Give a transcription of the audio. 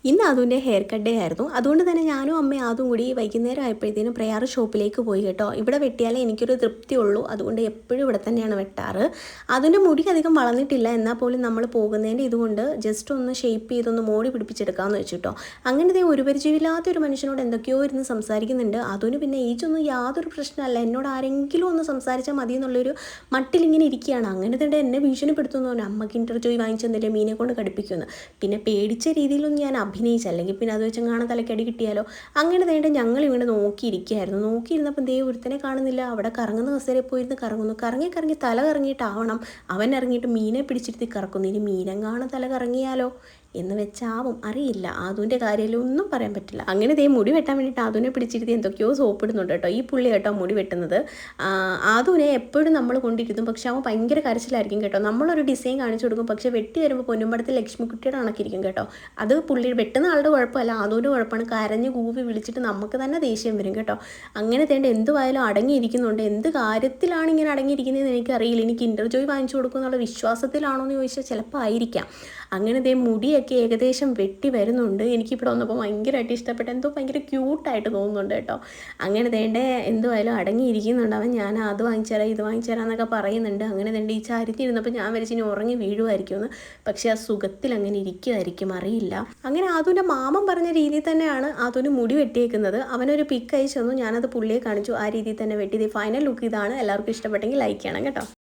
ഇന്ന് അതുവിൻ്റെ hair cut day ആയിരുന്നു. അതുകൊണ്ട് തന്നെ ഞാനും അമ്മയും അതും കൂടി വൈകുന്നേരം ആയപ്പോഴത്തേനും പ്രയാർ ഷോപ്പിലേക്ക് പോയി കേട്ടോ. ഇവിടെ വെട്ടിയാലേ എനിക്കൊരു തൃപ്തിയുള്ളൂ, അതുകൊണ്ട് എപ്പോഴും ഇവിടെ തന്നെയാണ് വെട്ടാറ്. അതിൻ്റെ മുടി അധികം വളർന്നിട്ടില്ല, എന്നാൽ പോലും നമ്മൾ പോകുന്നതിൻ്റെ ഇതുകൊണ്ട് ജസ്റ്റ് ഒന്ന് ഷേപ്പ് ചെയ്തൊന്ന് മോടി പിടിപ്പിച്ചെടുക്കാമെന്ന് വെച്ചിട്ടോ. അങ്ങനത്തെ ഒരു പരിചയമില്ലാത്തൊരു മനുഷ്യനോട് എന്തൊക്കെയോ ഇരുന്ന് സംസാരിക്കുന്നുണ്ട്. അതിന് പിന്നെ ഏജൊന്നും യാതൊരു പ്രശ്നമല്ല, എന്നോട് ആരെങ്കിലും ഒന്ന് സംസാരിച്ചാൽ മതി എന്നുള്ളൊരു മട്ടിലിങ്ങനെ ഇരിക്കുകയാണ്. അങ്ങനെ തന്നെ എന്നെ ഭീഷണിപ്പെടുത്തുന്നു, അമ്മയ്ക്ക് ഇൻ്റർജോയ് വാങ്ങിച്ചെന്നില്ലേ മീനെ കൊണ്ട് കടുപ്പിക്കുമെന്ന്. പിന്നെ പേടിച്ച രീതിയിലൊന്നും ഞാൻ അഭിനയിച്ചു, അല്ലെങ്കിൽ പിന്നെ അത് വെച്ച് കാണാൻ തലക്കടി കിട്ടിയാലോ. അങ്ങനെ വേണ്ട ഞങ്ങൾ ഇവിടെ നോക്കിയിരിക്കുകയായിരുന്നു. നോക്കിയിരുന്നപ്പം ദേ ഒരുത്തനെ കാണുന്നില്ല. അവിടെ കറങ്ങുന്ന കസേരയിൽ പോയിരുന്ന് കറങ്ങുന്നു. കറങ്ങി കറങ്ങി തല കറങ്ങിയിട്ടാവണം അവൻ ഇറങ്ങിയിട്ട് മീനെ പിടിച്ചിരുത്തി കറക്കുന്നു. ഇനി മീനെങ്ങാനും തല കറങ്ങിയാലോ എന്ന് വെച്ചാവും, അറിയില്ല. ആദുവിൻ്റെ കാര്യമൊന്നും പറയാൻ പറ്റില്ല. അങ്ങനെ ദേ മുടി വെട്ടാൻ വേണ്ടിയിട്ട് ആദുവിനെ പിടിച്ചിരുത്തി എന്തൊക്കെയോ സോപ്പിടുന്നുണ്ട് കേട്ടോ. ഈ പുള്ളി കേട്ടോ മുടി വെട്ടുന്നത്. ആദുവിനെ എപ്പോഴും നമ്മൾ കൊണ്ടിരുത്തും, പക്ഷെ അവൻ ഭയങ്കര കരച്ചിലായിരിക്കും കേട്ടോ. നമ്മളൊരു ഡിസൈൻ കാണിച്ചു കൊടുക്കും, പക്ഷേ വെട്ടി വരുമ്പോൾ പൊന്നുമ്പടത്തിൽ ലക്ഷ്മിക്കുട്ടിയുടെ കണക്കിരിക്കും കേട്ടോ. അത് പുള്ളി വെട്ടുന്ന ആളുടെ കുഴപ്പമല്ല, ആദുവിൻ്റെ കുഴപ്പമാണ്. കരഞ്ഞ് കൂവി വിളിച്ചിട്ട് നമുക്ക് തന്നെ ദേഷ്യം വരും കേട്ടോ. അങ്ങനെ തേണ്ട എന്തുവായാലും അടങ്ങിയിരിക്കുന്നുണ്ട്. എന്ത് കാര്യത്തിലാണ് ഇങ്ങനെ അടങ്ങിയിരിക്കുന്നതെന്ന് എനിക്കറിയില്ല. എനിക്ക് ഇൻ്റർജോയ് വാങ്ങിച്ചു കൊടുക്കും എന്നുള്ള വിശ്വാസത്തിലാണോ എന്ന് ചോദിച്ചാൽ ചിലപ്പോൾ ആയിരിക്കാം. അങ്ങനെ ദേ മുടിയൊക്കെ ഏകദേശം വെട്ടി വരുന്നുണ്ട്. എനിക്കിവിടെ വന്നപ്പോൾ ഭയങ്കരമായിട്ട് ഇഷ്ടപ്പെട്ട, എന്തോ ഭയങ്കര ക്യൂട്ടായിട്ട് തോന്നുന്നുണ്ട് കേട്ടോ. അങ്ങനെ തേണ്ടേ എന്തുവായാലും അടങ്ങിയിരിക്കുന്നുണ്ട് അവൻ. ഞാൻ അത് വാങ്ങിച്ചു തരാം ഇത് വാങ്ങിച്ചു തരാം എന്നൊക്കെ പറയുന്നുണ്ട്. അങ്ങനെ തേണ്ട ഈ ചാരിറ്റി ഇരുന്നപ്പോൾ ഞാൻ വരച്ച് ഇനി ഉറങ്ങി വീഴുമായിരിക്കുമെന്ന്. പക്ഷേ ആ സുഖത്തിൽ അങ്ങനെ ഇരിക്കുമായിരിക്കും, അറിയില്ല. അങ്ങനെ ആദുവിൻ്റെ മാമൻ പറഞ്ഞ രീതിയിൽ തന്നെയാണ് ആദുവിന് മുടി വെട്ടിയേക്കുന്നത്. അവനൊരു പിക്ക് അയച്ചു തന്നു, ഞാനത് പുള്ളിയെ കാണിച്ചു. ആ രീതിയിൽ തന്നെ വെട്ടി. ഫൈനൽ ലുക്ക് ഇതാണ്. എല്ലാവർക്കും ഇഷ്ടപ്പെട്ടെങ്കിൽ ലൈക്ക് ചെയ്യണം കേട്ടോ.